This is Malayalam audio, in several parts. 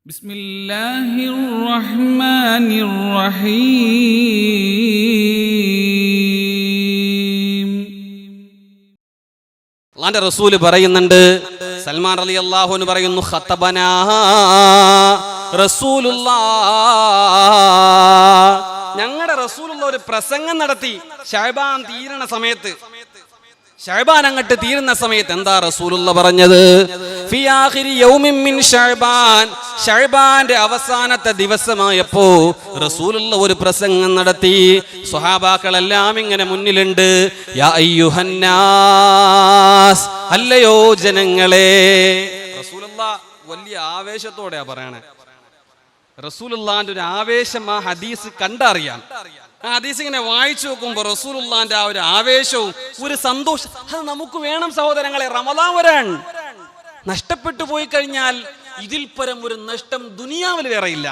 ബിസ്മില്ലാഹിർ റഹ്മാനിർ റഹീം. അല്ലാഹുവിന്റെ റസൂല് പറയുന്നുണ്ട്, സൽമാൻ റളിയല്ലാഹു അൻഹു പറയുന്നു, ഖതബനാ റസൂലുള്ളാഹ്, ഞങ്ങളുടെ റസൂലുള്ള ഒരു പ്രസംഗം നടത്തി ശഅബാൻ തീരണ സമയത്ത്. ശഅബാൻ അങ്ങട്ട് തീരുന്ന സമയത്ത് എന്താ റസൂലുള്ള പറഞ്ഞത്? ഫി ആഖിരി യൗമിൻ മിൻ ശഅബാൻ, ശഅബാന്റെ അവസാനത്തെ ദിവസമായപ്പോ റസൂലുള്ള ഒരു പ്രസംഗം നടത്തി. സ്വഹാബാക്കളെല്ലാം ഇങ്ങനെ മുന്നിലുണ്ട്. യാ അയ്യുഹന്നാസ്, അല്ലയോ ജനങ്ങളെ. റസൂലുള്ള വലിയ ആവേശത്തോടെയാ പറയണേ. റസൂലുള്ളാന്റെ ഒരു ആവേശം ആ ഹദീസ് കണ്ടറിയാം. ആ ഹദീസ് ഇങ്ങനെ വായിച്ചു നോക്കുമ്പോ റസൂലുള്ളാന്റെ ആ ഒരു ആവേശവും ഒരു സന്തോഷം അത് നമുക്ക് വേണം സഹോദരങ്ങളെ. റമദാൻ വരാൻ നഷ്ടപ്പെട്ടു പോയി കഴിഞ്ഞാൽ ഇതിൽ പരം ഒരു നഷ്ടം ദുനിയാവിൽ വേറെയില്ല,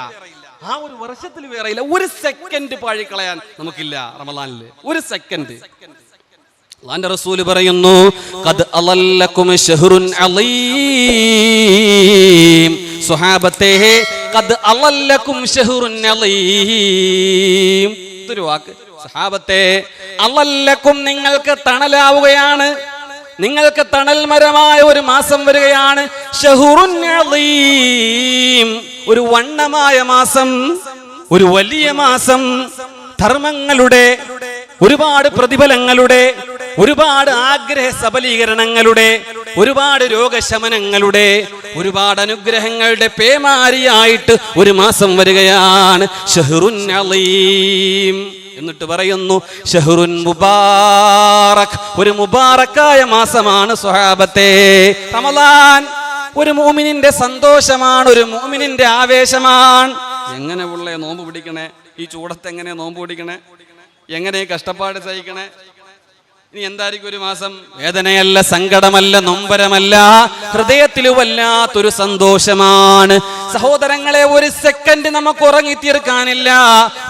ആ ഒരു വർഷത്തിൽ വേറെയില്ല. ഒരു സെക്കൻഡ് പാഴിക്കളയാൻ നമുക്കില്ല റമദാനില്, ഒരു സെക്കൻഡ്. അല്ലാഹുവിന്റെ റസൂല് പറയുന്നു, ഖദ് അളല്ലകും ശഹ്റുൻ അളീം. സ്വഹാബത്തെ, ഖദ് അളല്ലകും ശഹ്റുൻ അളീം. ഇതൊരു വാക്ക്. സ്വഹാബത്തെ, അളല്ലകും നിങ്ങൾക്ക് തണലാവുകയാണ്, നിങ്ങൾക്ക് തണൽ മരമായ ഒരു മാസം വരികയാണ്. ശഹ്റുൻ അളീം, ഒരു വണ്ണമായ മാസം, ഒരു വലിയ മാസം. ധർമ്മങ്ങളുടെ ഒരുപാട് പ്രതിഫലങ്ങളുടെ, ഒരുപാട് ആഗ്രഹ സബലീകരണങ്ങളുടെ, ഒരുപാട് രോഗശമനങ്ങളുടെ, ഒരുപാട് അനുഗ്രഹങ്ങളുടെ പേമാരിയായിട്ട് ഒരു മാസം വരികയാണ്. ശഹ്റുൻ അളീം. എന്നിട്ട് പറയുന്നു, ശഹ്റുൻ മുബാറക്, ഒരു മുബാറക്കായ മാസമാണ് സ്വഹാബത്തെ റമളാൻ. ഒരു മുഅ്മിനിന്റെ സന്തോഷമാണ്, ഒരു മുഅ്മിനിന്റെ ആവേശമാണ്. എങ്ങനെ ഉള്ളേ നോമ്പ് പിടിക്കണേ? ഈ ചൂടത്ത് എങ്ങനെ നോമ്പ് പിടിക്കണേ? എങ്ങനെ കഷ്ടപ്പാട് സഹിക്കണേ? ഇനി എന്തായിരിക്കും ഒരു മാസം? വേദനയല്ല, സങ്കടമല്ല, നൊമ്പരമല്ല, ഹൃദയത്തിൽ വല്ലാത്തൊരു സന്തോഷമാണ്. സഹോദരങ്ങളെ, ഒരു സെക്കൻഡ് നമുക്ക് ഉറങ്ങിത്തീർക്കാനില്ല,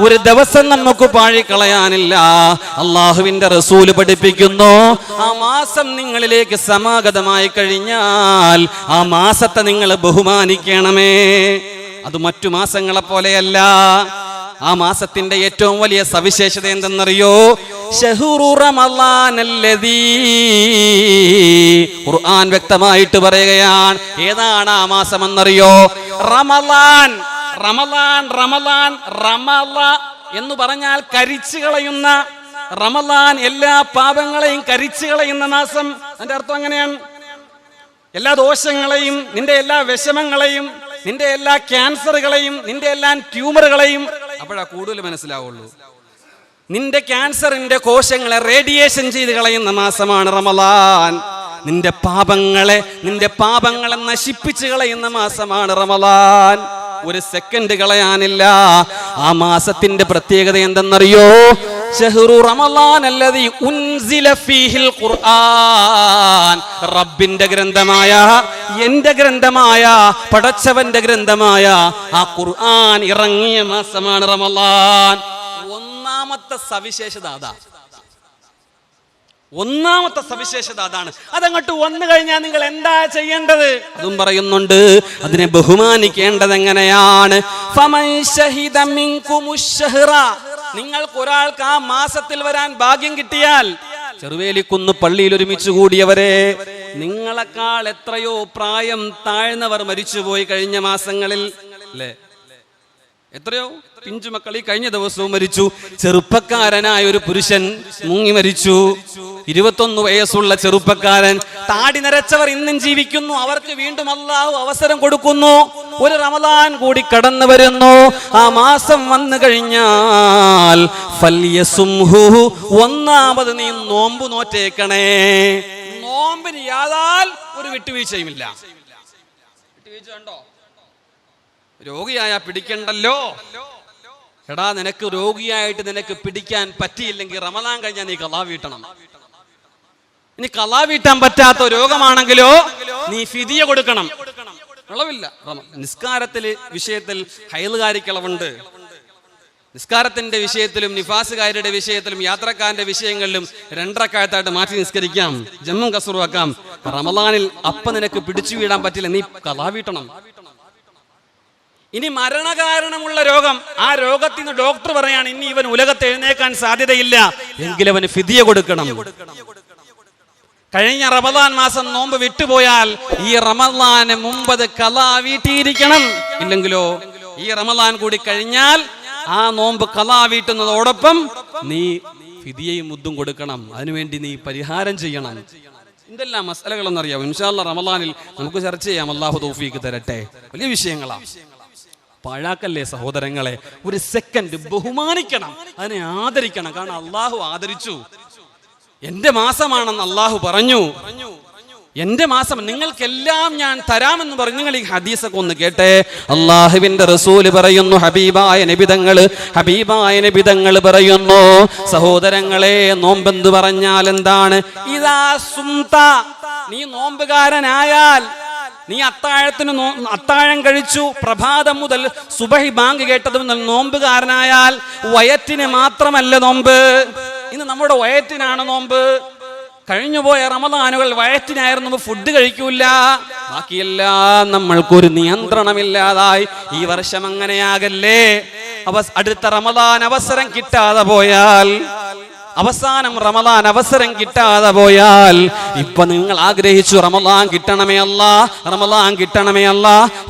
ഒരു ദിവസം നമുക്ക് പാഴിക്കളയാനില്ല. അള്ളാഹുവിന്റെ റസൂല് പഠിപ്പിക്കുന്നു, ആ മാസം നിങ്ങളിലേക്ക് സമാഗതമായി കഴിഞ്ഞാൽ ആ മാസത്തെ നിങ്ങൾ ബഹുമാനിക്കണമേ. അത് മറ്റു മാസങ്ങളെ പോലെയല്ല. ആ മാസത്തിന്റെ ഏറ്റവും വലിയ സവിശേഷത എന്തെന്നറിയോ? ശഹ്റു റമളാനല്ലദീ, ഖുർആൻ വ്യക്തമായിട്ട് പറയുകയാണ്. ഏതാണ് ആ മാസം എന്നറിയോ? റമളാൻ. റമളാൻ, റമളാൻ, റമള എന്ന് പറഞ്ഞാൽ കരിച്ചു കളയുന്ന. റമളാൻ എല്ലാ പാപങ്ങളെയും കരിച്ചു കളയുന്ന മാസം. അതിന്റെ അർത്ഥം അങ്ങനെയാണ്. എല്ലാ ദോഷങ്ങളെയും, നിന്റെ എല്ലാ വിഷമങ്ങളെയും, നിന്റെ എല്ലാ ക്യാൻസറുകളെയും, നിന്റെ എല്ലാ ട്യൂമറുകളെയും, അപ്പോഴാ കൂടുതൽ മനസ്സിലാവുള്ളൂ. നിന്റെ ക്യാൻസറിന്റെ കോശങ്ങളെ റേഡിയേഷൻ ചെയ്ത് കളയുന്ന മാസമാണ് റമളാൻ. നിന്റെ പാപങ്ങളെ നശിപ്പിച്ച് കളയുന്ന മാസമാണ് റമളാൻ. ഒരു സെക്കൻഡ് കളയാനില്ല. ആ മാസത്തിന്റെ പ്രത്യേകത എന്തെന്നറിയോ? ശഹ്റു റമളാൻ അല്ലദീ ഉൻസില ഫീഹിൽ ഖുർആൻ. റബ്ബിന്റെ ഗ്രന്ഥമായ, എന്റെ ഗ്രന്ഥമായ, പടച്ചവന്റെ ഗ്രന്ഥമായ ആ ഖുർആൻ ഇറങ്ങിയ മാസമാണ് റമളാൻ. ഒന്നാമത്തെ സവിശേഷത അതാ. ഒന്നാമത്തെ സവിശേഷത അതാണ്. അതങ്ങോട്ട് വന്നു കഴിഞ്ഞാൽ നിങ്ങൾ എന്താ ചെയ്യേണ്ടത്? അതും പറയുന്നുണ്ട്. അതിനെ ബഹുമാനിക്കേണ്ടത് എങ്ങനെയാണ്? ഫമൻ ശഹിദ മിൻകുമുശ് ശഹ്റ, നിങ്ങൾക്ക് ഒരാൾക്ക് ആ മാസത്തിൽ വരാൻ ഭാഗ്യം കിട്ടിയാൽ, ചെറുവേലിക്കുന്ന് പള്ളിയിൽ ഒരുമിച്ച് കൂടിയവരെ, നിങ്ങളെക്കാൾ എത്രയോ പ്രായം താഴ്ന്നവർ മരിച്ചുപോയി കഴിഞ്ഞ മാസങ്ങളിൽ, അല്ലേ? എത്രയോ പിഞ്ചുമക്കൾ ഈ കഴിഞ്ഞ ദിവസവും മരിച്ചു. ചെറുപ്പക്കാരനായ ഒരു പുരുഷൻ മുങ്ങി മരിച്ചു. 21 വയസ്സുള്ള ചെറുപ്പക്കാരൻ. താടി നരച്ചവർ ഇന്നും ജീവിക്കുന്നു. അവർക്ക് വീണ്ടും അല്ലാഹു അവസരം കൊടുക്കുന്നു. ഒരു റമളാൻ കൂടി കടന്നു വരുന്നു. ആ മാസം വന്നു കഴിഞ്ഞാൽ ഫൽയസുംഹു, ഒന്നാമത് നീ നോമ്പ് നോറ്റേക്കണേ. നോമ്പിന് യാതാൽ ഒരു വിട്ടുവീഴ്ചയുമില്ല. വിട്ടുവീഴ്ച ഉണ്ടോ? രോഗിയായ പിടിക്കണ്ടല്ലോ. എടാ, നിനക്ക് രോഗിയായിട്ട് നിനക്ക് പിടിക്കാൻ പറ്റിയില്ലെങ്കിൽ റമളാൻ കഴിഞ്ഞാൽ നീ ഖളാ വീട്ടണം. ഇനി ഖളാ വീട്ടാൻ പറ്റാത്ത രോഗമാണെങ്കിലോ നീ ഫിദിയ കൊടുക്കണം. ഇളവില്ല. നിസ്കാരത്തില് വിഷയത്തിൽ ഹൈലുകാരിക്കളവുണ്ട്. നിസ്കാരത്തിന്റെ വിഷയത്തിലും നിഫാസുകാരുടെ വിഷയത്തിലും യാത്രക്കാരന്റെ വിഷയങ്ങളിലും 2 റക്അത്തായിട്ട് മാറ്റി നിസ്കരിക്കാം, ജമ്മും കസറും ആക്കാം. റമളാനിൽ അപ്പ നിനക്ക് പിടിച്ചു വീടാൻ പറ്റില്ല, നീ ഖളാ വീട്ടണം. ഇനി മരണകാരണമുള്ള രോഗം, ആ രോഗത്തിൽ നിന്ന് ഡോക്ടർ പറയാണ് ഇനി ഇവൻ ഉലകത്ത് എഴുന്നേക്കാൻ സാധ്യതയില്ല, എങ്കിലവന് ഫിദിയ കൊടുക്കണം. കഴിഞ്ഞ റമദാൻ മാസം നോമ്പ് വിട്ടുപോയാൽ ഈ റമദാന് മുമ്പത് ഖളാ വീട്ടിയിരിക്കണം. ഇല്ലെങ്കിലോ ഈ റമദാൻ കൂടി കഴിഞ്ഞാൽ ആ നോമ്പ് ഖളാ വീട്ടുന്നതോടൊപ്പം നീ ഫിദിയയും മുദ്ദും കൊടുക്കണം. അതിനുവേണ്ടി നീ പരിഹാരം ചെയ്യണം. എന്തെല്ലാം മസലകളെന്നറിയാം. ഇൻഷാ അല്ലാഹ് റമദാനിൽ നമുക്ക് ചർച്ച ചെയ്യാം. അല്ലാഹു തൗഫീഖ് തരട്ടെ. വലിയ വിഷയങ്ങളാണ്. പാഴാക്കല്ലേ സഹോദരങ്ങളെ. ഒരു സെക്കൻഡ് ബഹുമാനിക്കണം, അതിനെ ആദരിക്കണം. കാരണം അള്ളാഹു ആദരിച്ചു. എന്റെ മാസമാണെന്ന് അള്ളാഹു പറഞ്ഞു. എന്റെ മാസം നിങ്ങൾക്കെല്ലാം ഞാൻ തരാമെന്ന് പറഞ്ഞു. നിങ്ങൾ ഈ ഹദീസൊക്കെ ഒന്ന് കേട്ടെ. അള്ളാഹുവിന്റെ റസൂല് പറയുന്നു, ഹബീബായ നബിതങ്ങൾ പറയുന്നു, സഹോദരങ്ങളെ, നോമ്പെന്ന് പറഞ്ഞാൽ എന്താണ്? ഇദാ സുംത, നീ നോമ്പുകാരനായാൽ, നീ അത്താഴം കഴിച്ചു, പ്രഭാതം മുതൽ സുബഹി ബാങ്ക് കേട്ടത് മുതൽ നോമ്പുകാരനായാൽ, വയറ്റിന് മാത്രമല്ല നോമ്പ്, ഇന്ന് നമ്മുടെ വയറ്റിനാണ് നോമ്പ്. കഴിഞ്ഞുപോയ റമദാനുകൾ വയറ്റിനായിരുന്നു, ഫുഡ് കഴിക്കൂല, ബാക്കിയെല്ലാം നമ്മൾക്കൊരു നിയന്ത്രണമില്ലാതായി. ഈ വർഷം അങ്ങനെയാകല്ലേ. അടുത്ത റമദാൻ അവസരം കിട്ടാതെ പോയാൽ, അവസാനം റമദാൻ അവസരം കിട്ടാതെ പോയാൽ, ഇപ്പൊ നിങ്ങൾ ആഗ്രഹിച്ചു റമദാൻ കിട്ടണമേ അല്ല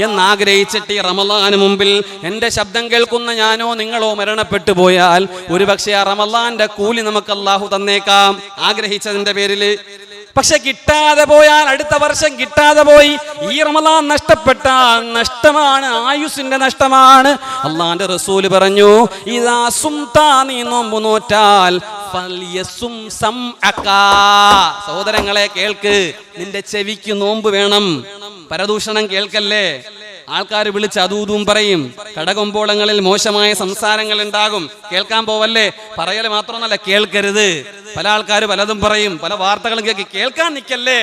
എന്നാഗ്രഹിച്ചിട്ട് ഈ റമദാന് മുമ്പിൽ എന്റെ ശബ്ദം കേൾക്കുന്ന ഞാനോ നിങ്ങളോ മരണപ്പെട്ടു പോയാൽ, ഒരുപക്ഷെ ആ റമദാന്റെ കൂലി നമുക്ക് അല്ലാഹു തന്നേക്കാം ആഗ്രഹിച്ചതിന്റെ പേരില്. പക്ഷെ കിട്ടാതെ പോയാൽ, അടുത്ത വർഷം കിട്ടാതെ പോയി, ഈ റമദാൻ നഷ്ടപ്പെട്ടാൽ നഷ്ടമാണ്, ആയുസിന്റെ നഷ്ടമാണ്. അള്ളാന്റെ റസൂല് പറഞ്ഞു, ഇദാ സുംതാ, നീ നോമ്പ് നോറ്റാൽ, ഫൽയസും സംഅക, സഹോദരങ്ങളെ കേൾക്ക്, നിന്റെ ചെവിക്ക് നോമ്പ് വേണം. പരദൂഷണം കേൾക്കല്ലേ. ആൾക്കാർ വിളിച്ച് അതൂതും പറയും. കടകൊമ്പോളങ്ങളിൽ മോശമായ സംസാരങ്ങൾ ഉണ്ടാകും. കേൾക്കാൻ പോവല്ലേ. പറയല് മാത്രമല്ല, കേൾക്കരുത്. പല ആൾക്കാർ പലതും പറയും, പല വാർത്തകളും കേൾക്കി. കേൾക്കാൻ നിൽക്കല്ലേ.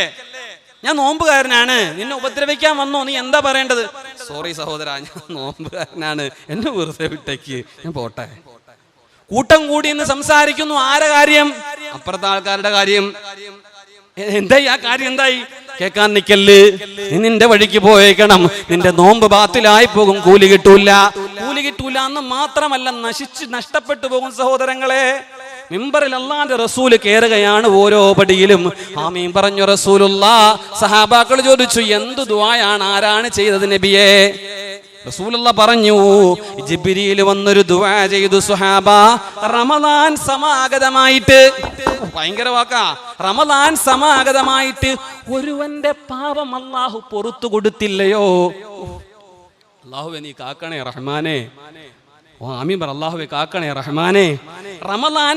ഞാൻ നോമ്പുകാരനാണ്, നിന്നെ ഉപദ്രവിക്കാൻ വന്നോ, നീ എന്താ പറയേണ്ടത്? സോറി സഹോദര, ഞാൻ നോമ്പുകാരനാണ്, എന്നെ വെറുതെ വിട്ടേക്ക്, ഞാൻ പോട്ടെ. കൂട്ടം കൂടി ഇന്ന് സംസാരിക്കുന്നു. ആരെ കാര്യം? അപ്പുറത്തെ ആൾക്കാരുടെ കാര്യം. എന്തായി ആ കാര്യം? എന്തായി? കേൾക്കാൻ നിക്കല്ല്. നീ നിന്റെ വഴിക്ക് പോയേക്കണം. നിന്റെ നോമ്പ് ബാത്തിലായി പോകും, കൂലി കിട്ടൂല എന്ന് മാത്രമല്ല, നഷ്ടപ്പെട്ടു പോകും സഹോദരങ്ങളെ. മിമ്പറിൽ അല്ലാഹുവിന്റെ റസൂല് കയറുകയാണ്. ഓരോ പടിയിലും ആമീൻ പറഞ്ഞു റസൂലുള്ളാഹ്. സഹാബാക്കൾ ചോദിച്ചു, എന്ത് ദുആയാണ്, ആരാണ് ചെയ്തത് നബിയേ? റസൂലുള്ളാഹ് പറഞ്ഞു, ജിബ്രീൽ വന്നൊരു ദുആ ചെയ്തു സുഹാബ, റമദാൻ സമാഗതമായിട്ട്. ഭയങ്കര വാക്കാ. റമദാൻ സമാഗതമായിട്ട് ഒരുവന്റെ പാപം അല്ലാഹു പുറത്തു കൊടുത്തില്ലയോ? അല്ലാഹുവേ നീ കാക്കണേ റഹ്മാനെ. ആമീൻ പറ. അല്ലാഹുവേ കാക്കണേ റഹ്മാനെ. റമദാൻ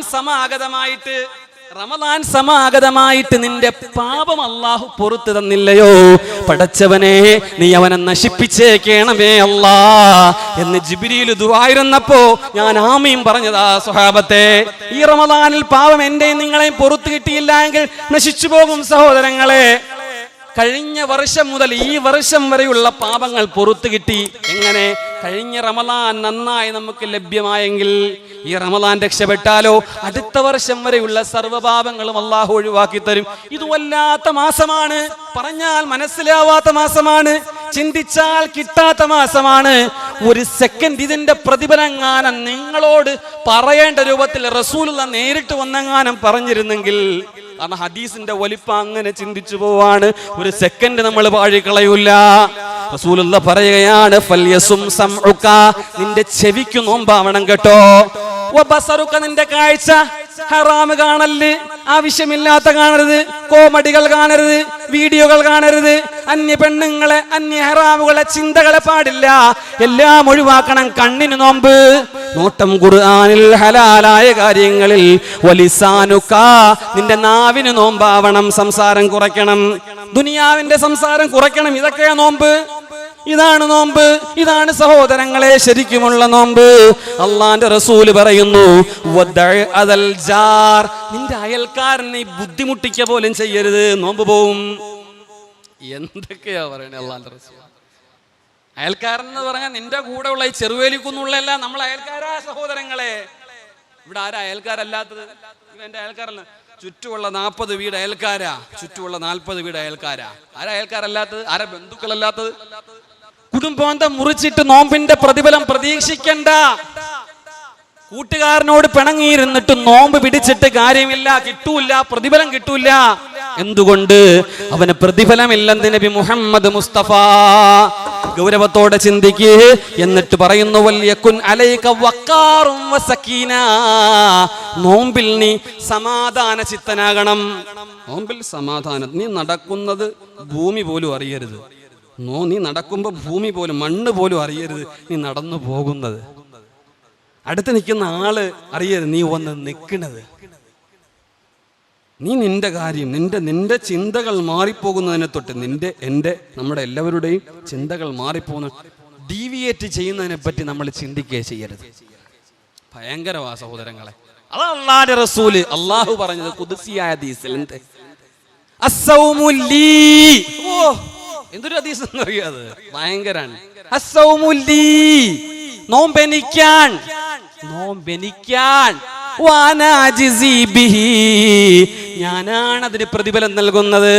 സമാഗതമായിട്ട് നിന്റെ പാപം അല്ലാഹു പുറത്തു തന്നില്ലയോ? പടച്ചവനെ, നീ അവനെ നശിപ്പിച്ചേക്കണമേ അല്ലാ എന്ന് ജിബ്രീൽ ദുആയിരുന്നപ്പോ ഞാൻ ആമീൻ പറഞ്ഞതാ സ്വഹാബത്തെ. ഈ റമദാനിൽ പാപം എന്റെയും നിങ്ങളെയും പുറത്തു കിട്ടിയില്ല എങ്കിൽ നശിച്ചു പോകും സഹോദരങ്ങളെ. കഴിഞ്ഞ വർഷം മുതൽ ഈ വർഷം വരെയുള്ള പാപങ്ങൾ പുറത്തു കിട്ടി. എങ്ങനെ? കഴിഞ്ഞ റമദാൻ നന്നായി നമുക്ക് ലഭ്യമായെങ്കിൽ ഈ റമദാൻ രക്ഷപ്പെട്ടാലോ അടുത്ത വർഷം വരെയുള്ള സർവ്വപാപങ്ങളും അല്ലാഹു ഒഴിവാക്കി തരും. ഇത് വല്ലാത്ത മാസമാണ്, പറഞ്ഞാൽ മനസ്സിലാവാത്ത മാസമാണ്, ചിന്തിച്ചാൽ കിട്ടാത്ത മാസമാണ്. ഒരു സെക്കൻഡ് ഇതിന്റെ പ്രതിഫലങ്ങാനം നിങ്ങളോട് പറയേണ്ട രൂപത്തിൽ റസൂലുള്ളാഹ് നേരിട്ട് വന്നെങ്ങാനും പറഞ്ഞിരുന്നെങ്കിൽ, കാരണം ഹദീസിന്റെ വലിപ്പം അങ്ങനെ ചിന്തിച്ചു പോവാണ്. ഒരു സെക്കൻഡ് നമ്മൾ പാഴിക്കളയൂല. റസൂലുള്ളാഹ് പറയുകയാണ്, ഫൽയസും സംഉക, നിന്റെ ചെവിക്ക് നോമ്പാവണം കേട്ടോ. വബസറുക, നിന്റെ കാഴ്ച ഹറാമ് കാണല്, ആവശ്യമില്ലാത്ത കാണരുത്, കോമഡികൾ കാണരുത്, വീഡിയോകൾ കാണരുത്, അന്യ പെണ്ണുങ്ങളെ, അന്യ ഹറാമുകളെ ചിന്തകളെ പാടില്ല, എല്ലാം ഒഴിവാക്കണം. കണ്ണിന് നോമ്പ്, നോട്ടം ഖുർആനിൽ ഹലാലായ കാര്യങ്ങളിൽ. വലിസാനുക, നിന്റെ നാവിന് നോമ്പാവണം, സംസാരം കുറയ്ക്കണം, ദുനിയാവിന്റെ സംസാരം കുറയ്ക്കണം. ഇതൊക്കെയാ നോമ്പ്. ഇതാണ് നോമ്പ്. ഇതാണ് സഹോദരങ്ങളെ ശരിക്കുമുള്ള നോമ്പ്. അള്ളാന്റെ റസൂല് പറയുന്നു, നിന്റെ അയൽക്കാരനെ ബുദ്ധിമുട്ടിക്ക പോലും ചെയ്യരുത്, നോമ്പ് പോവും. എന്തൊക്കെയാ പറയണേ അള്ളാന്റെ റസൂൽ. അയൽക്കാരൻ എന്ന് പറഞ്ഞാൽ നിന്റെ കൂടെ ഉള്ള ഈ ചെറുവേലിക്കുന്നുള്ള നമ്മൾ അയൽക്കാരാ സഹോദരങ്ങളെ. ഇവിടെ ആരാ അയൽക്കാരല്ലാത്തത്? എന്റെ അയൽക്കാരല്ല. ചുറ്റുമുള്ള 40 വീട് അയൽക്കാരാ, ചുറ്റുമുള്ള 40 വീട് അയൽക്കാരാ. ആരാ അയൽക്കാരല്ലാത്തത്? ആരാ ബന്ധുക്കളല്ലാത്തത്? കുടുംബബന്ധം മുറിച്ചിട്ട് നോമ്പിന്റെ പ്രതിഫലം പ്രതീക്ഷിക്കണ്ട. കൂട്ടുകാരനോട് പിണങ്ങിയിരുന്നിട്ട് നോമ്പ് പിടിച്ചിട്ട് കാര്യമില്ല, കിട്ടൂല, പ്രതിഫലം കിട്ടൂല. എന്തുകൊണ്ട്? അവന് പ്രതിഫലമില്ലെന്ന് നബി മുഹമ്മദ് മുസ്തഫ. ഗൗരവത്തോടെ ചിന്തിക്ക്. എന്നിട്ട് പറയുന്നു, വല്യകുൻ അലൈക വഖാറും വസകീന. നോമ്പിൽ നീ സമാധാന ചിത്തനാകണം. നോമ്പിൽ സമാധാനം. നീ നടക്കുന്നത് ഭൂമി പോലും അറിയരുത്. നീ നടക്കുമ്പോ ഭൂമി പോലും, മണ്ണ് പോലും അറിയരുത് നീ നടന്നു പോകുന്നത്. അടുത്ത് നിൽക്കുന്ന ആള് അറിയരുത് നീ വന്ന് നിൽക്കുന്നത്. നീ നിന്റെ കാര്യം, നിന്റെ ചിന്തകൾ മാറിപ്പോകുന്നതിനെ തൊട്ട് നമ്മുടെ എല്ലാവരുടെയും ചിന്തകൾ മാറിപ്പോകുന്ന, ഡീവിയേറ്റ് ചെയ്യുന്നതിനെ പറ്റി നമ്മൾ ചിന്തിക്കുകയെ ചെയ്യരുത്. ഭയങ്കരവാ സഹോദരങ്ങളെ. അതാ അല്ലാഹുവിന്റെ റസൂല് അള്ളാഹു പറഞ്ഞത് ഖുദ്സിയായ ഹദീസിൽ. അസ്സൗമു ലീ. ഓ, എന്തൊരു ഹദീസ് എന്നറിയാത്, ഭയങ്കരാണ്. അസ്സൗമു ലീ, നോമ്പെനിക്കാൻ, ഞാനാണ് അതിന് പ്രതിഫലം നൽകുന്നത്.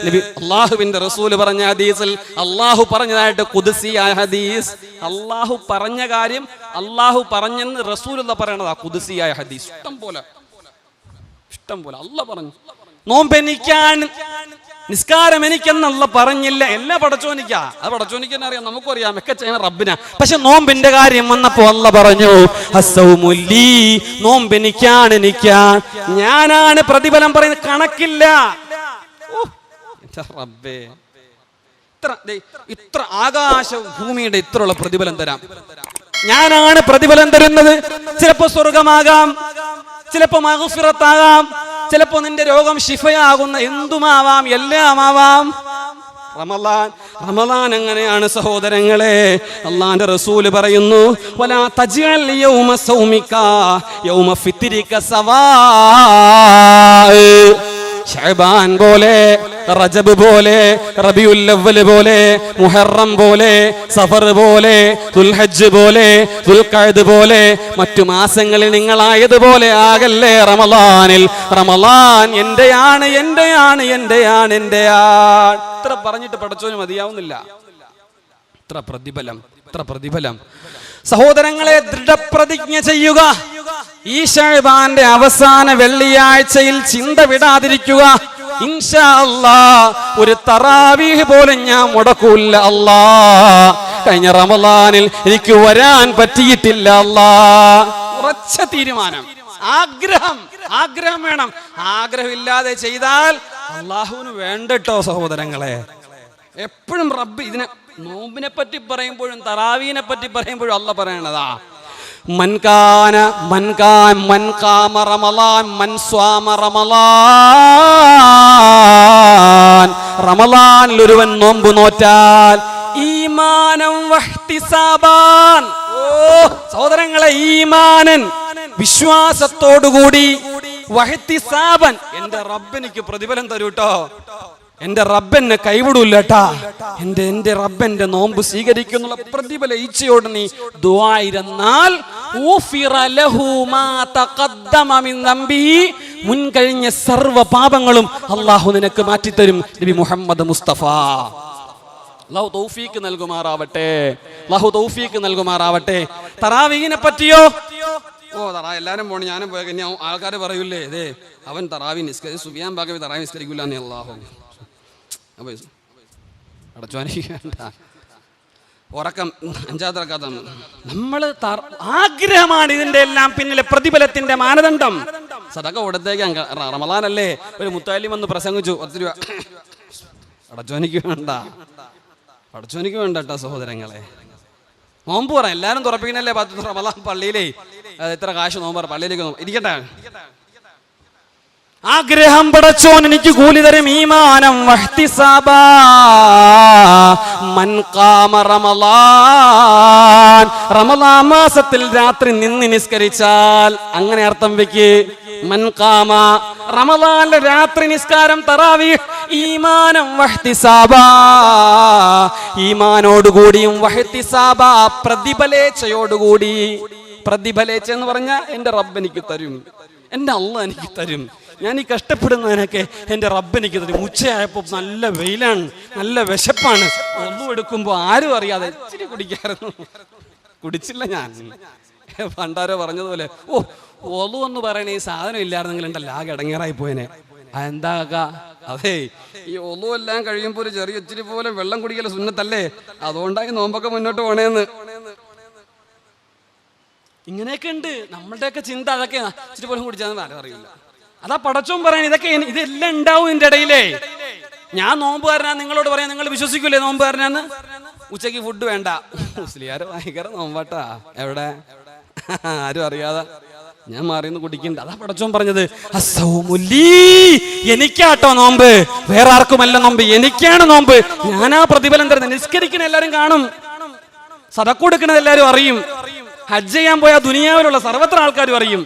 നബി അള്ളാഹുവിന്റെ റസൂല് പറഞ്ഞ ഹദീസിൽ അള്ളാഹു പറഞ്ഞതായിട്ട് ഖുദ്സിയായ ഹദീസ്. അള്ളാഹു പറഞ്ഞ കാര്യം അള്ളാഹു പറഞ്ഞെന്ന് റസൂലുള്ള പറയണതാ ഖുദ്സിയായ ഹദീസ്. ഇഷ്ടം പോലെ അള്ളാഹ് പറഞ്ഞു. നോമ്പെനിക്കാൻ, നിസ്കാരം എനിക്കെന്നല്ല പറഞ്ഞില്ല. എല്ലാ പടച്ചോനിക്കാ, അത് പടച്ചോനിക്കെന്നെ അറിയാം, നമുക്കും അറിയാം, ഒക്കെ ചെയ്യുന്ന റബ്ബിനാ. പക്ഷെ നോമ്പിന്റെ കാര്യം വന്നപ്പോ അല്ല പറഞ്ഞു, അസ്സൗമുല്ലീ, നോമ്പെനിക്കാൻ, ഞാനാണ് പ്രതിഫലം പറയുന്നത്, കണക്കില്ല. റബ്ബേ, ഇത്ര ആകാശ ഭൂമിയുടെ ഇത്രയുള്ള പ്രതിഫലം തരാം. ഞാനാണ് പ്രതിഫലം തരുന്നത്. ചിലപ്പോ സ്വർഗമാകാം, ചിലപ്പോ മഗ്ഫിറത്താകാം, ചിലപ്പോ നിന്റെ രോഗം ശിഫയാകുന്ന എന്തുമാവാം, എല്ലാം ആവാം. റമളാൻ അങ്ങനെയാണ് സഹോദരങ്ങളെ. അല്ലാഹുവിന്റെ റസൂല് പറയുന്നു, വലാ തജ്അൽ യൗമ സൗമിക യൗമ ഫിത്രിക സവാ. ശഅബാൻ പോലെ, റജബ് പോലെ, റബിയുൽ അവ്വൽ പോലെ, മുഹറം പോലെ, സഫർ പോലെ, ദുൽഹജ്ജ് പോലെ, ദുൽഖഅദ് പോലെ മറ്റു മാസങ്ങളിൽ നിങ്ങളായതുപോലെ ആകല്ലേ റമളാനിൽ. റമളാൻ എന്റെയാണ്. ഇത്ര പറഞ്ഞിട്ട് പടച്ചോന് മതിയാവുന്നില്ല. ഇത്ര പ്രതിഫലം. സഹോദരങ്ങളെ, ദൃഢപ്രതിജ്ഞ ചെയ്യുക. ഈ ശഅബാന്റെ അവസാന വെള്ളിയാഴ്ചയിൽ ചിന്ത വിടാതിരിക്കുക. ഇൻഷാ അല്ലാഹ് ഒരു തറാവീഹ് പോലും ഞാൻ മുടക്കൂല അല്ലാഹ്. കഴിഞ്ഞ റമളാനിൽ എനിക്ക് വരാൻ പറ്റിയിട്ടില്ല അല്ലാഹ്. ഉറച്ച തീരുമാനം, ആഗ്രഹം വേണം. ആഗ്രഹമില്ലാതെ ചെയ്താൽ അള്ളാഹുവിന് വേണ്ടട്ടോ സഹോദരങ്ങളെ. എപ്പോഴും റബ്ബ് ഇതിനെ, നോമ്പിനെ പറ്റി പറയുമ്പോഴും തറാവീനെ പറ്റി പറയുമ്പോഴും അല്ലാഹ് പറയണതാ, മൻ ഖാമ റമളാൻ മൻ സ്വാമ റമളാൻ. റമളാനിൽ ഒരുവൻ നോമ്പ് നോറ്റാൽ ഈമാനം വഹ്തിസാബാൻ. ഓ സഹോദരങ്ങളെ, ഈമാനൻ, വിശ്വാസത്തോടുകൂടി, വഹ്തിസാബൻ, എന്റെ റബ്ബ് എനിക്ക് പ്രതിഫലം തരൂട്ടോ, എന്റെ റബ്ബെന്നെ കൈവിടൂല്ലട്ടാ, എന്റെ റബ്ബെന്റെ നോമ്പ് സ്വീകരിക്കുന്നുള്ള പ്രതിഫല ഇച്ഛയോട് നീ ദുആയിരുന്നാൽ മുൻകഴിഞ്ഞ സർവ്വ പാപങ്ങളും അള്ളാഹു നിനക്ക് മാറ്റിത്തരും. നബി മുഹമ്മദ് മുസ്തഫ. അല്ലാഹു തൗഫീഖ് നൽകുമാറാവട്ടെ. തറാവീഹിനെ പറ്റിയോ? എല്ലാരും പോണി, ഞാനും പോയ കഴിഞ്ഞാൽ ആൾക്കാർ പറയൂലേ, അതെ അവൻ തറാവി നിസ്കരിച്ച് സുബിയാൻ ബാക്കി തറാവി നിസ്കരിക്കൂല എന്ന്. അല്ലാഹു അടച്ചോനിക്കേണ്ട ഉറക്കം 5ാമത്തെ റക്അത്താണ്. നമ്മൾ ആഗ്രഹമാണ് ഇതിന്റെ എല്ലാം പിന്നിലെ പ്രതിഫലത്തിന്റെ മാനദണ്ഡം. സദഖ കൊടുത്തേക്കാൻ റമളാനല്ലേ, ഒരു മുത്താലിം വന്ന് പ്രസംഗിച്ചു 10 രൂപ. അടച്ചോനിക്ക് വേണ്ട കേട്ടോ സഹോദരങ്ങളെ. നോമ്പ് പറ, എല്ലാരും തുറപ്പിക്കണല്ലേ 10 റമളാൻ പള്ളിയിലേ. എത്ര കാശ് നോമ്പ് പറ, പള്ളിയിലേക്ക് ഇരിക്കട്ടെ. ആഗ്രഹം, പടച്ചോൻ എനിക്ക് കൂലി തരും. ഈമാനം വഹ്തിസാബാ. മൻ ഖാമ റമളാൻ, റമളാൻ മാസത്തിൽ രാത്രി നിന്ന് നിസ്കരിച്ചാൽ, അങ്ങനെ അർത്ഥം വെക്ക്. മൻ ഖാമ റമളാനിലെ രാത്രി നിസ്കാരം തറാവീഹ് ഈമാനം വഹ്തിസാബാ, ഈമാനോടുകൂടിയും വഹ്തിസാബാ പ്രതിഫലേച്ഛയോടുകൂടി. പ്രതിഫലേച്ഛ എന്ന് പറഞ്ഞാൽ എന്റെ റബ്ബ് എനിക്ക് തരും, എന്റെ അല്ലാഹ് എനിക്ക് തരും. ഞാൻ ഈ കഷ്ടപ്പെടുന്നതിനൊക്കെ എൻ്റെ റബ്ബ് എനിക്ക് തരും. ഉച്ചയായപ്പോൾ നല്ല വെയിലാണ്, നല്ല വിശപ്പാണ്. ഒന്നും എടുക്കുമ്പോൾ ആരും അറിയാതെ ഇച്ചിരി കുടിക്കായിരുന്നു. കുടിച്ചില്ല ഞാൻ. പണ്ടാരോ പറഞ്ഞതുപോലെ ഒളു എന്ന് പറയണ ഈ സാധനം ഇല്ലായിരുന്നെങ്കിൽ ഉണ്ടല്ലോ ആകെ ഇടങ്ങേറായി പോയനെ. എന്താ അതെ, ഈ ഒളു എല്ലാം കഴിയുമ്പോൾ ഒരു ചെറിയ ഇച്ചിരി പോലെ വെള്ളം കുടിക്കല സുന്നത്തല്ലേ, അതുകൊണ്ടായി നോമ്പൊക്കെ മുന്നോട്ട് പോണേന്ന്. ഇങ്ങനെയൊക്കെ ഉണ്ട് നമ്മളുടെയൊക്കെ ചിന്ത. അതൊക്കെ ഇച്ചിരി പോലും കുടിച്ചാൽ ആരും അറിയില്ല. അതാ പടച്ചോൻ പറയണ ഇതൊക്കെ ഇതെല്ലാം ഉണ്ടാവും ഇതിന്റെ ഇടയിലേ. ഞാൻ നോമ്പുകാരനാ നിങ്ങളോട് പറയാൻ നിങ്ങൾ വിശ്വസിക്കൂലേ നോമ്പുകാരനാന്ന്? ഉച്ചക്ക് ഫുഡ് വേണ്ട. മുസ്ലിയാര് ഭയങ്കര നോമ്പാട്ടാ. എവിടെ ആരും അറിയാതെ ഞാൻ മാറിന്ന് കുടിക്കുന്നുണ്ട്. അതാ പടച്ചോൻ പറഞ്ഞത് എനിക്കാട്ടോ നോമ്പ്, വേറെ ആർക്കുമല്ല നോമ്പ്, എനിക്കാണ് നോമ്പ്. ഞാനാ പ്രതിഫലം തരുന്നത്. നിസ്കരിക്കണ എല്ലാരും കാണും, സദഖ കൊടുക്കണത് എല്ലാരും അറിയും, ഹജ്ജ് ചെയ്യാൻ പോയാൽ ദുനിയാവിലുള്ള സർവത്ര ആൾക്കാരും അറിയും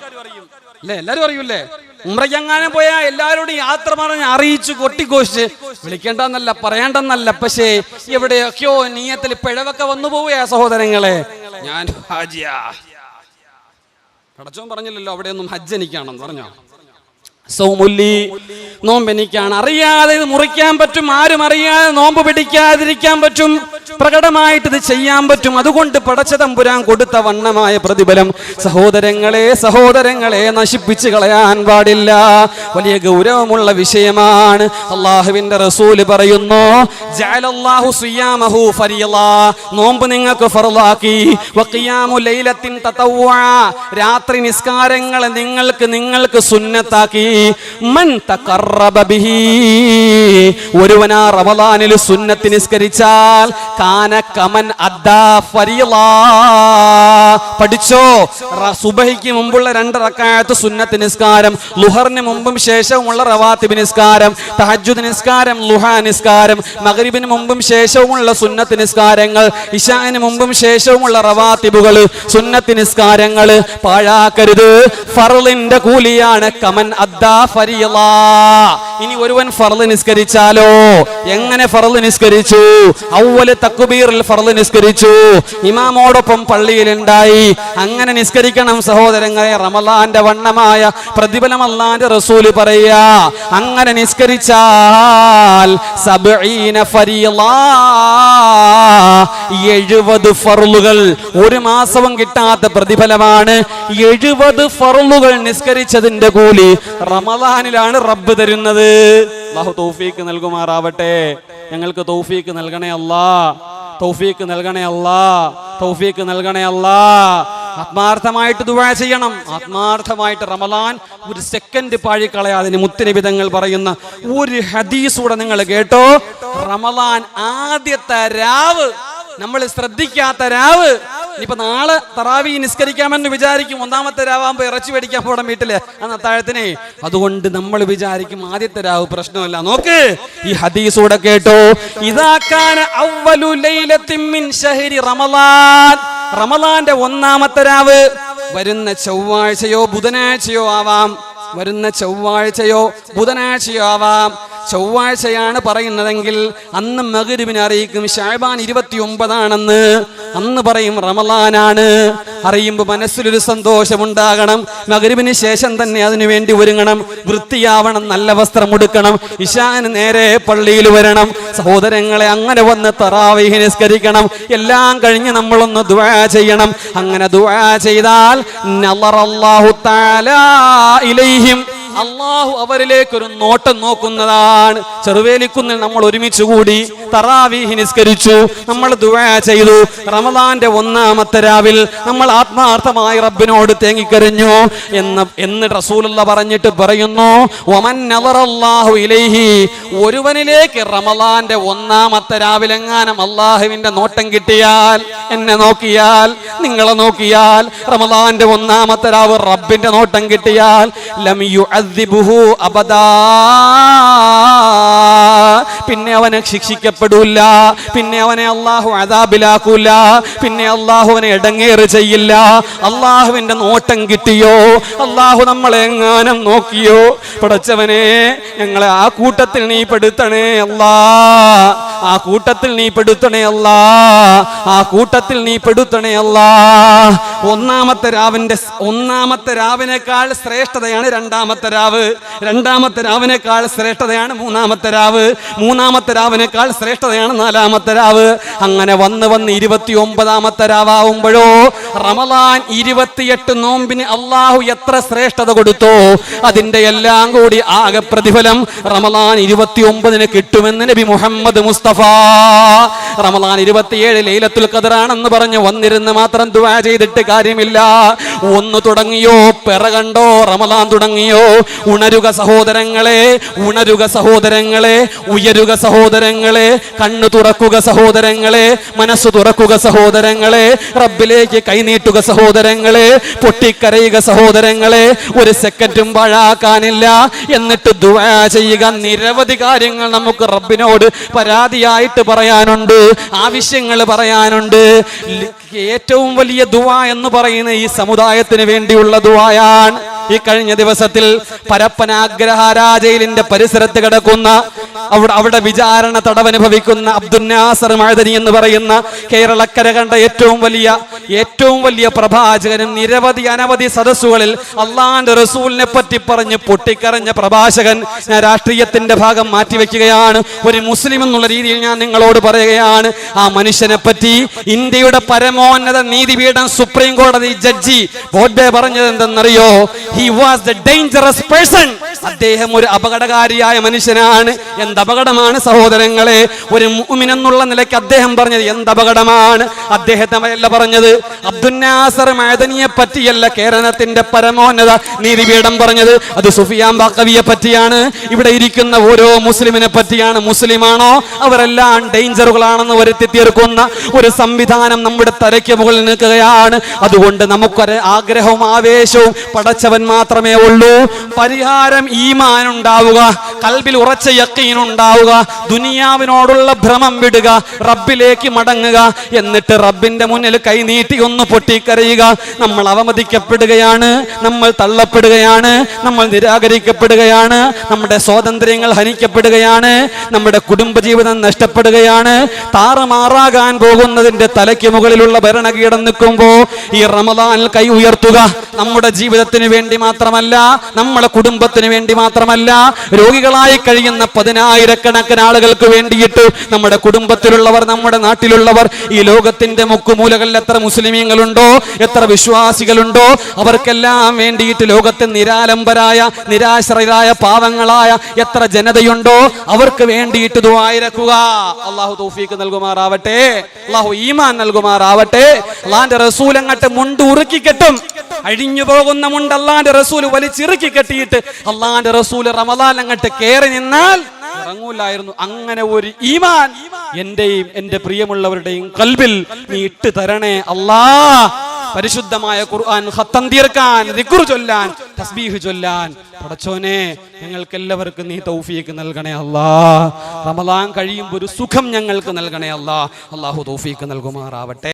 അല്ലേ, എല്ലാരും അറിയൂല്ലേ. ഉംറയ്ക്കെങ്ങാനും പോയാ എല്ലാവരോടും യാത്ര പറഞ്ഞ് അറിയിച്ചു കൊട്ടിഘോഷിച്ച് വിളിക്കേണ്ടെന്നല്ല പറയേണ്ടെന്നല്ല. പക്ഷേ എവിടെയൊക്കെയോ നീയത്തിൽ പിഴവൊക്കെ വന്നു പോവുകയാ സഹോദരങ്ങളെ. ഞാൻ ഹാജിയാ, പടച്ചോൻ പറഞ്ഞില്ലല്ലോ അവിടെയൊന്നും ഹജ്ജ് എനിക്കാണെന്ന് പറഞ്ഞോ. സൗമുല്ലി നോമ്പ് എനിക്കാണ്. അറിയാതെ ഇത് മുറിക്കാൻ പറ്റും, ആരും അറിയാതെ നോമ്പ് പിടിക്കാതിരിക്കാൻ പറ്റും, പ്രകടമായിട്ട് ഇത് ചെയ്യാൻ പറ്റും. അതുകൊണ്ട് പടച്ച തമ്പുരാൻ കൊടുത്ത വണ്ണമായ പ്രതിഫലം സഹോദരങ്ങളെ നശിപ്പിച്ച് കളയാൻ പാടില്ല. വലിയ ഗൗരവമുള്ള വിഷയമാണ്. അള്ളാഹുവിന്റെ റസൂല് പറയുന്നു, ജഅലല്ലാഹു സിയാമഹു ഫരിളാ, നോമ്പ് നിങ്ങൾക്ക് ഫർളാക്കി. വഖിയാമു ലൈലത്തിൻ തതവ്വുഅ, രാത്രി നിസ്കാരങ്ങൾ നിങ്ങൾക്ക് സുന്നത്താക്കി. മൻ തഖറബ ബിഹി, ഒരുവനാ റമളാനിൽ സുന്നത്ത് നിസ്കരിച്ചാൽ കാന കമൻ അദ്ദാ ഫരീളാ. പഠിച്ചോ, സുബഹിക്ക് മുമ്പുള്ള 2 റക്അത്ത് സുന്നത്ത് നിസ്കാരം, ളുഹറിന് മുമ്പും ശേഷവുമുള്ള റവാത്തിബ് നിസ്കാരം, തഹജ്ജുദ് നിസ്കാരം, ളുഹാ നിസ്കാരം, മഗ്രിബിന് മുമ്പും ശേഷവുമുള്ള സുന്നത്ത് നിസ്കാരങ്ങൾ, ഇശാഇന് മുമ്പും ശേഷവുമുള്ള റവാത്തിബുകൾ, സുന്നത്ത് നിസ്കാരങ്ങൾ പാഴാക്കരുത്. ഫർളിന്റെ കൂലിയാണ് കമൻ അദ്ദാ ഫരീളാ. ഇനി ഒരുവൻ ഫർള് നിസ്കരിച്ചാലോ, എങ്ങനെ ഫർള് നിസ്കരിച്ചു? അവ്വൽ തക്ബീറിൽ ഫർള് നിസ്കരിച്ചു, ഇമാമോടൊപ്പം പള്ളിയിലുണ്ടായി. അങ്ങനെ നിസ്കരിക്കണം സഹോദരങ്ങളെ. റമളാന്റെ വണ്ണമായ പ്രതിഫലം അല്ലാഹുവിന്റെ റസൂല് പറയാ. അങ്ങനെ നിസ്കരിച്ചാൽ 70 ഫരീളാ, 70 ഫർളുകൾ. ഒരു മാസവും കിട്ടാത്ത പ്രതിഫലമാണ് 70 ഫർളുകൾ നിസ്കരിച്ചതിന്റെ കൂലി റമളാനിലാണ് റബ്ബ് തരുന്നത്. അല്ലാഹു തൗഫീഖ് നൽകുമാറാവട്ടെ. ഞങ്ങൾക്ക് തൗഫീഖ് നൽകണേ അല്ലാ, തൗഫീഖ് നൽകണേ അല്ലാ, തൗഫീഖ് നൽകണേ അല്ലാ. ആത്മാർത്ഥമായിട്ട് ദുആ ചെയ്യണം. ആത്മാർത്ഥമായിട്ട് റമളാൻ ഒരു സെക്കൻഡ് പാഴിക്കളയാതെ മുത്തുനബി തങ്ങൾ പറയുന്ന ഒരു ഹദീസ് കൂടെ നിങ്ങൾ കേട്ടോ. റമളാൻ ആദ്യത്തെ രാവ്, നമ്മൾ ശ്രദ്ധിക്കാത്ത രാവ്. ഇനിയിപ്പോ നാളെ തറാവി നിസ്കരിക്കാമെന്ന് വിചാരിക്കും, 1ാമത്തെ രാവാകുമ്പോ ഇറച്ചി മേടിക്കാൻ പോകണം വീട്ടില് അന്ന് അത്താഴത്തിനെ. അതുകൊണ്ട് നമ്മൾ വിചാരിക്കും ആദ്യത്തെ രാവ് പ്രശ്നമല്ല. നോക്ക്, ഈ ഹദീസൂടെ കേട്ടോ. ഇദാ കാന അവ്വലു ലൈലത്തിൻ മിൻ ശഹരി റമളാൻ, റമളാന്റെ 1ാമത്തെ രാവ് വരുന്ന ചൊവ്വാഴ്ചയോ ബുധനാഴ്ചയോ ആവാം, വരുന്ന ചൊവ്വാഴ്ചയോ ബുധനാഴ്ചയോ ആവാം. ചൊവ്വാഴ്ചയാണ് പറയുന്നതെങ്കിൽ അന്ന് മഗ്രിബിനെ അറിയിക്കും ശഅബാൻ 29 അന്ന് പറയും റമളാനാണ്. അറിയുമ്പോൾ മനസ്സിലൊരു സന്തോഷമുണ്ടാകണം. മഗ്രിബിന് ശേഷം തന്നെ അതിനു വേണ്ടി ഒരുങ്ങണം, വൃത്തിയാവണം, നല്ല വസ്ത്രം ഉടുക്കണം, ഇശാന് നേരെ പള്ളിയിൽ വരണം. സഹോദരങ്ങളെ, അങ്ങനെ വന്ന് തറാവീഹ് നിസ്കരിക്കണം. എല്ലാം കഴിഞ്ഞ് നമ്മളൊന്ന് ദുആ ചെയ്യണം. അങ്ങനെ ദുആ ചെയ്താൽ നളറല്ലാഹു തആല ഇലൈഹിം, അള്ളാഹു അവരിലേക്ക് ഒരു നോട്ടം നോക്കുന്നതാണ്. ചെറുവേലിക്കുന്നിൽ നമ്മൾ ഒരുമിച്ച് കൂടി തറാവീഹ് നിസ്കരിച്ചു, നമ്മൾ ദുആ ചെയ്തു. റമളാന്റെ 1ാമത്തെ രാവിൽ നമ്മൾ ആത്മാർത്ഥമായി റബ്ബിനോട് തേങ്ങിക്കരഞ്ഞു എന്ന് റസൂലുള്ള പറഞ്ഞിട്ട് പറയുന്നു, വമൻ നളറല്ലാഹു ഇലൈഹി, ഒരുവനിലേക്ക് റമളാന്റെ 1ാമത്തെ രാവിലെങ്ങാനും അള്ളാഹുവിന്റെ നോട്ടം കിട്ടിയാൽ, എന്നെ നോക്കിയാൽ, നിങ്ങളെ നോക്കിയാൽ, റമളാന്റെ 1ാമത്തെ രാവ് റബ്ബിന്റെ നോട്ടം കിട്ടിയാൽ, ലം യുഅദ്ദിബുഹു അബദാ, പിന്നെ അവനെ ശിക്ഷിക്കപ്പെടില്ല, പിന്നെ അവനെ അള്ളാഹു അദാബിലാക്കൂല, പിന്നെ അള്ളാഹു അവനെ ഇടങ്ങേറ് ചെയ്യില്ല. അള്ളാഹുവിന്റെ നോട്ടം കിട്ടിയോ, അള്ളാഹു നമ്മളെ എങ്ങാനും നോക്കിയോ, പടച്ചവനെ ഞങ്ങളെ ആ കൂട്ടത്തിൽ നീ പെടുത്തണേ അല്ലാ. ആ കൂട്ടത്തിൽ നീ പെടുത്തണേ അല്ലാ, ആ കൂട്ടത്തിൽ നീ പെടുത്തണേ അല്ലാ. ഒന്നാമത്തെ രാവിനേക്കാൾ ശ്രേഷ്ഠതയാണ് രണ്ടാമത്തെ രാവ്, രണ്ടാമത്തെ രാവിനേക്കാൾ ശ്രേഷ്ഠതയാണ് മൂന്നാമത്തെ രാവ്, മൂന്നാമത്തെ രാവിനേക്കാൾ ശ്രേഷ്ഠതയാണ് നാലാമത്തെ രാവ്. അങ്ങനെ വന്ന് 29ാമത്തെ രാവാകുമ്പോഴോ റമളാൻ 28 നോമ്പിന് അള്ളാഹു എത്ര ശ്രേഷ്ഠത കൊടുത്തോ അതിന്റെ എല്ലാം കൂടി ആകെ പ്രതിഫലം റമളാൻ 29 കിട്ടുമെന്ന് നബി മുഹമ്മദ് മുസ്തഫ. റമളാൻ 27 ലൈലത്തുൽ ഖദറാണെന്ന് പറഞ്ഞ് വന്നിരുന്ന് മാത്രം ദുആ ചെയ്തിട്ട് കാര്യമില്ല. ഒന്ന് തുടങ്ങിയോ പിറകണ്ടോ റമളാൻ തുടങ്ങിയോ. ഉണരുക സഹോദരങ്ങളെ, ഉണരുക സഹോദരങ്ങളെ, ഉയരുക സഹോദരങ്ങളെ, കണ്ണു തുറക്കുക സഹോദരങ്ങളെ, മനസ്സ് തുറക്കുക സഹോദരങ്ങളെ, റബ്ബിലേക്ക് കൈനീട്ടുക സഹോദരങ്ങളെ, പൊട്ടിക്കരയുക സഹോദരങ്ങളെ. ഒരു സെക്കൻഡും പാഴാക്കാനില്ല. എന്നിട്ട് ദുആ ചെയ്യുക. നിരവധി കാര്യങ്ങൾ നമുക്ക് റബ്ബിനോട് പരാതിയായിട്ട് പറയാനുണ്ട്, ആവശ്യങ്ങൾ പറയാനുണ്ട്. ഏറ്റവും വലിയ ദുആ എന്ന് പറയുന്ന ഈ സമുദായത്തിന് വേണ്ടിയുള്ള ദുആയാണ്. ഈ കഴിഞ്ഞ ദിവസത്തിൽ പരപ്പന അഗ്രഹാരാജയിലിന്റെ പരിസരത്ത് കിടക്കുന്ന അവിടെ വിചാരണ തടവനുഭവിക്കുന്ന അബ്ദുൽ നാസർ മഅദനി എന്ന് പറയുന്ന കേരളക്കര കണ്ട ഏറ്റവും വലിയ പ്രഭാഷകനും അനവധി സദസ്സുകളിൽ അള്ളാന്റെ റസൂലിനെ പറ്റി പറഞ്ഞ് പൊട്ടിക്കരഞ്ഞ പ്രഭാഷകൻ, ഞാൻ രാഷ്ട്രീയത്തിന്റെ ഭാഗം മാറ്റിവെക്കുകയാണ്. ഒരു മുസ്ലിം എന്നുള്ള രീതിയിൽ ഞാൻ നിങ്ങളോട് പറയുകയാണ്. ആ മനുഷ്യനെ പറ്റി ഇന്ത്യയുടെ പരമോന്നത നീതിപീഠം സുപ്രീം കോടതി ജഡ്ജി ബോബ്ഡെ പറഞ്ഞത് എന്തെന്നറിയോ? He was the dangerous person. അദ്ദേഹം ഒരു അപകടകാരിയായ മനുഷ്യനാണ്. എന്ത് അപകടമാണ് സഹോദരങ്ങളെ. ഒരു മുഅ്മിൻ എന്നുള്ള നിലയ്ക്ക് അദ്ദേഹം പറഞ്ഞത് എന്ത് അപകടമാണ്. അദ്ദേഹത്തെ അല്ല പറഞ്ഞത്, അബ്ദുൽ നാസർ മഅദനിയെ പറ്റിയല്ല കേരളത്തിന്റെ പരമോന്നത നീതിപീഠം പറഞ്ഞത്. അത് സുഫിയാൻ ബാഖവിയെ പറ്റിയാണ്. ഇവിടെ ഇരിക്കുന്ന ഓരോ മുസ്ലിമിനെ പറ്റിയാണ്. മുസ്ലിമാണോ അവരെല്ലാം ഡേഞ്ചറുകളാണെന്ന് വരുത്തി തീർക്കുന്ന ഒരു സംവിധാനം നമ്മുടെ തലയ്ക്ക് മുകളിൽ നിൽക്കുകയാണ്. അതുകൊണ്ട് നമുക്കൊരു ആഗ്രഹവും ആവേശവും പടച്ചവൻ മാത്രമേ ഉള്ളൂ. പരിഹാരം ഈമാൻ ഉണ്ടാവുക, കൽബിൽ ഉറച്ച യഖീൻ ഉണ്ടാവുക, ദുനിയാവിനോടുള്ള ഭ്രമം വിടുക, റബ്ബിലേക്ക് മടങ്ങുക. എന്നിട്ട് റബ്ബിന്റെ മുന്നിൽ കൈനീട്ടി ഒന്ന് പൊട്ടിക്കരയുക. നമ്മൾ അവമതിക്കപ്പെടുകയാണ്, നമ്മൾ തള്ളപ്പെടുകയാണ്, നമ്മൾ നിരാകരിക്കപ്പെടുകയാണ്, നമ്മുടെ സ്വാതന്ത്ര്യങ്ങൾ ഹനിക്കപ്പെടുകയാണ്, നമ്മുടെ കുടുംബജീവിതം നഷ്ടപ്പെടുകയാണ്, താറുമാറാകാൻ പോകുന്നതിന്റെ തലയ്ക്ക് മുകളിലുള്ള ഭരണകീടം നിൽക്കുമ്പോ ഈ റമളാനിൽ കൈ ഉയർത്തുക. നമ്മുടെ ജീവിതത്തിന് വേണ്ടി മാത്രമല്ല, നമ്മുടെ കുടുംബത്തിന് വേണ്ടി മാത്രമല്ല, രോഗികളായി കഴിയുന്ന 10,000-കണക്കിന് ആളുകൾക്ക് വേണ്ടിയിട്ട്, നമ്മുടെ കുടുംബത്തിലുള്ളവർ, നമ്മുടെ നാട്ടിലുള്ളവർ, ഈ ലോകത്തിന്റെ മുക്കുമൂലകളിൽ എത്ര മുസ്ലിമീങ്ങളുണ്ടോ, എത്ര വിശ്വാസികളുണ്ടോ, അവർക്കെല്ലാം വേണ്ടിയിട്ട് ലോകത്തെ നിരാലംബരായ നിരാശ്രയരായ പാവങ്ങളായ എത്ര ജനതയുണ്ടോ അവർക്ക് വേണ്ടിയിട്ട് ദുആ ഇറക്കുക. അല്ലാഹു തൗഫീഖ് നൽകുമാറാവട്ടെ, അല്ലാഹു ഈമാൻ നൽകുമാറാവട്ടെ. അല്ലാഹുവിന്റെ റസൂൽ അങ്ങട്ട് മുണ്ട് ഉറുക്കി കെട്ടും. അഴിഞ്ഞു പോകുന്ന മുണ്ട് അല്ലാഹുവിന്റെ റസൂൽ വലിച്ചിറുക്കി കെട്ടിയിട്ട് അല്ലാഹുവിന്റെ റസൂൽ റമളാൻ അങ്ങട്ട് കയറി നിന്നാൽ ഇറങ്ങൂലായിരുന്നു. അങ്ങനെ ഒരു ഈമാൻ എന്റെയും എന്റെ പ്രിയമുള്ളവരുടെയും കൽബിൽ നീ ഇട്ട് തരണേ അല്ലാ. പരിശുദ്ധമായ ഖുർആൻ ഖത്തം തീർക്കാൻ, ദിക്ർ ചൊല്ലാൻ, തസ്ബീഹ് ചൊല്ലാൻ പടച്ചോനെ ഞങ്ങൾക്ക് എല്ലാവർക്കും നീ തൗഫീഖ് നൽകണേ അല്ലാ. റമളാൻ കഴിയുമ്പോൾ ഒരു സുഖം ഞങ്ങൾക്ക് നൽകണേ അല്ലാ. അല്ലാഹു തൗഫീഖ് നൽകുമാറാവട്ടെ.